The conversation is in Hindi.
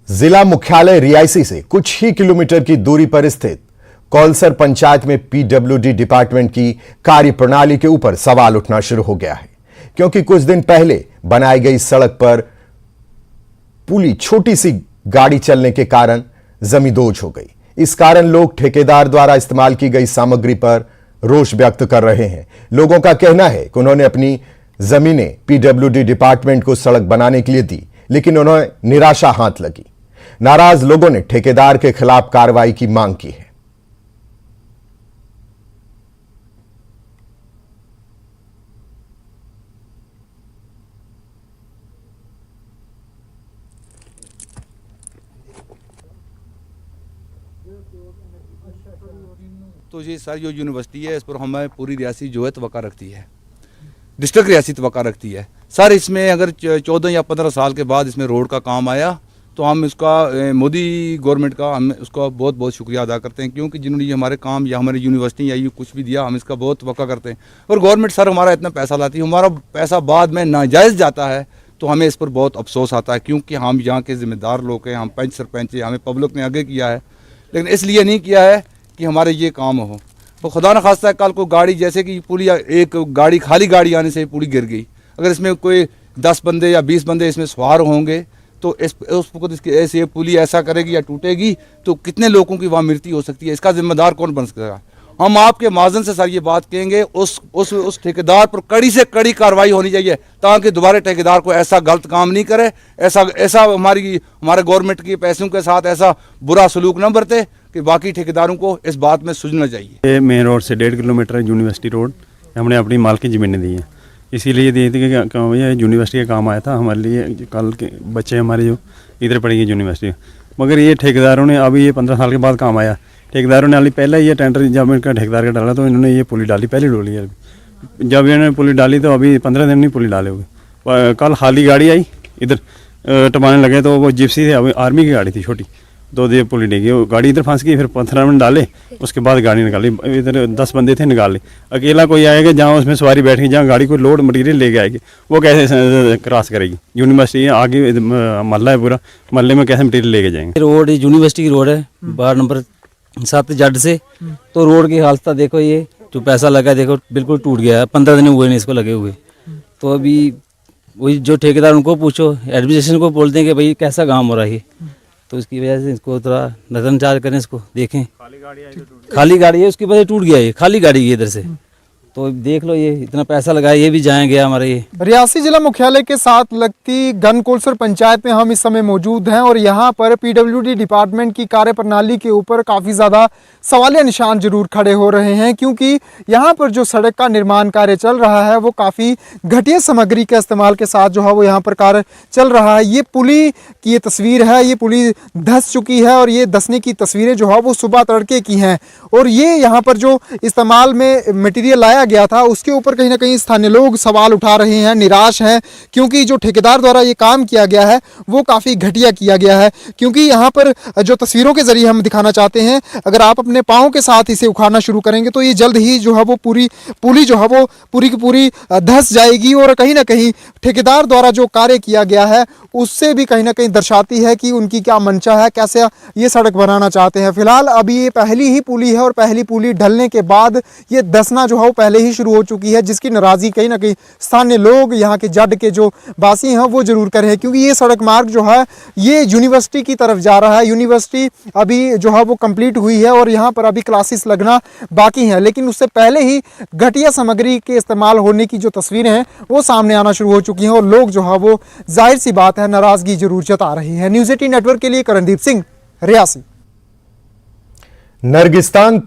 जिला मुख्यालय रियासी से कुछ ही किलोमीटर की दूरी पर स्थित कौलसर पंचायत में पीडब्ल्यूडी डिपार्टमेंट की कार्यप्रणाली के ऊपर सवाल उठना शुरू हो गया है, क्योंकि कुछ दिन पहले बनाई गई सड़क पर पुली छोटी सी गाड़ी चलने के कारण जमींदोज हो गई। इस कारण लोग ठेकेदार द्वारा इस्तेमाल की गई सामग्री पर रोष व्यक्त कर रहे हैं। लोगों का कहना है कि उन्होंने अपनी जमीनें पीडब्ल्यूडी डिपार्टमेंट को सड़क बनाने के लिए दी, लेकिन उन्हें निराशा हाथ लगी। नाराज लोगों ने ठेकेदार के खिलाफ कार्रवाई की मांग की है। तो ये सर जो यूनिवर्सिटी है इस पर हमें पूरी रियासी जो है तवक्का रखती है, डिस्ट्रिक्ट रियासी तवक्का रखती है। सर इसमें अगर 14 या 15 साल के बाद इसमें रोड का काम आया तो हम इसका मोदी गवर्नमेंट का हम उसका बहुत बहुत शुक्रिया अदा करते हैं, क्योंकि जिन्होंने ये हमारे काम या हमारी यूनिवर्सिटी या ये कुछ भी दिया हम इसका बहुत तवक्का करते हैं। और गवर्नमेंट सर हमारा इतना पैसा लाती है, हमारा पैसा बाद में नाजायज़ जाता है तो हमें इस पर बहुत अफसोस आता है, क्योंकि हम यहाँ के ज़िम्मेदार लोग हैं, हम पंच सरपंच हैं, हमें पब्लिक ने आगे किया है, लेकिन इसलिए नहीं किया है कि हमारे ये काम हो। तो खुदा न खास्ता कल को गाड़ी जैसे कि पुली एक गाड़ी खाली गाड़ी आने से पुली गिर गई, अगर इसमें कोई 10 बंदे या 20 बंदे इसमें सवार होंगे तो इसकी ऐसे पुली ऐसा करेगी या टूटेगी तो कितने लोगों की वहाँ मृत्यु हो सकती है। इसका जिम्मेदार कौन बन सकेगा? हम आपके माध्यम से सर ये बात कहेंगे उस ठेकेदार पर कड़ी से कड़ी कार्रवाई होनी चाहिए, ताकि दोबारा ठेकेदार को ऐसा गलत काम नहीं करे, ऐसा हमारे गवर्नमेंट के पैसों के साथ ऐसा बुरा सलूक न बरते कि बाकी ठेकेदारों को इस बात में सूझना चाहिए। ये मेन रोड से 1.5 किलोमीटर यूनिवर्सिटी रोड हमने अपनी मालकी ज़मीनें दी हैं, इसीलिए दी थी कि ये यूनिवर्सिटी का काम आया था हमारे लिए। कल के बच्चे हमारे जो इधर पढ़ेंगे यूनिवर्सिटी, मगर ये ठेकेदारों ने अभी ये 15 साल के बाद काम आया। ठेकेदारों ने अभी पहले ये टेंडर जब इनका ठेकेदार का डाला तो इन्होंने ये पुली डाली, पहली डोली है। जब इन्होंने पुली डाली तो अभी 15 दिन नहीं पुली डाले हुए। कल खाली गाड़ी आई इधर टपाने लगे तो वो जिप्सी थे, अभी आर्मी की गाड़ी थी छोटी, तो ये पुली डिगी, वो गाड़ी इधर फंस गई। फिर 15 मिनट डाले, उसके बाद गाड़ी निकाली, इधर 10 बंदे थे निकाले। अकेला कोई आएगा जहाँ उसमें सवारी बैठेगी, जहाँ गाड़ी को लोड मटेरियल लेके आएगी, वो कैसे क्रॉस करेगी? यूनिवर्सिटी आगे मोहल्ला है पूरा, मोहल्ले में कैसे मटेरियल लेके जाएंगे? रोड यूनिवर्सिटी की रोड है, वार्ड नंबर 7 जड से। तो रोड की हालत देखो, ये जो पैसा लगा देखो बिल्कुल टूट गया है। 15 दिन हुए नहीं इसको लगे हुए। तो अभी वही जो ठेकेदार उनको पूछो, एडमिनिस्ट्रेशन को बोलते हैं कि भाई कैसा काम हो रहा है, तो इसकी वजह से इसको थोड़ा नजरअंदाज करें, इसको देखें। खाली गाड़ी है उसकी वजह से टूट गया, ये खाली गाड़ी है इधर से। तो देख लो, ये इतना पैसा लगाया, ये भी जाए गया हमारे। ये रियासी जिला मुख्यालय के साथ लगती कौलसर पंचायत में हम इस समय मौजूद हैं और यहाँ पर पीडब्ल्यूडी डिपार्टमेंट की कार्यप्रणाली के ऊपर काफ़ी ज़्यादा सवालिया निशान जरूर खड़े हो रहे हैं, क्योंकि यहाँ पर जो सड़क का निर्माण कार्य चल रहा है वो काफ़ी घटिया सामग्री के इस्तेमाल के साथ जो है वो यहाँ पर कार्य चल रहा है। ये पुली की ये तस्वीर है, ये पुली धंस चुकी है और ये धंसने की तस्वीरें जो है वो सुबह तड़के की हैं। और ये यहाँ पर जो इस्तेमाल में मटीरियल लाया गया था उसके ऊपर कहीं ना कहीं स्थानीय लोग सवाल उठा रहे हैं, निराश हैं, क्योंकि जो ठेकेदार द्वारा ये काम किया गया है वो काफ़ी घटिया किया गया है। क्योंकि यहाँ पर जो तस्वीरों के जरिए हम दिखाना चाहते हैं, अगर आप अपने पाँव के साथ इसे उखाड़ना शुरू करेंगे तो ये जल्द ही जो है वो पुली जो है वो पूरी की पूरी धंस जाएगी। और कहीं ना कहीं ठेकेदार द्वारा जो कार्य किया गया है उससे भी कहीं ना कहीं दर्शाती है कि उनकी क्या मंशा है, कैसे ये सड़क बनाना चाहते हैं। फिलहाल अभी ये पहली ही पुली है और पहली पुली ढलने के बाद ये धंसना जो है वो पहले ही शुरू हो चुकी है, जिसकी नाराज़गी कहीं ना कहीं स्थानीय लोग, यहाँ के जड के जो वासी हैं वो जरूर कर रहे हैं। क्योंकि ये सड़क मार्ग जो है ये यूनिवर्सिटी की तरफ जा रहा है। यूनिवर्सिटी अभी जो है वो कंप्लीट हुई है और यहाँ पर अभी क्लासेस लगना बाकी हैं, लेकिन उससे पहले ही घटिया सामग्री के इस्तेमाल होने की जो तस्वीरें हैं वो सामने आना शुरू हो चुकी हैं और लोग जो है वो जाहिर सी बात है नाराज़गी जरूर जता रही है। न्यूज़ 18 नेटवर्क के लिए करणदीप सिंह, रियासी। नरगिस्तान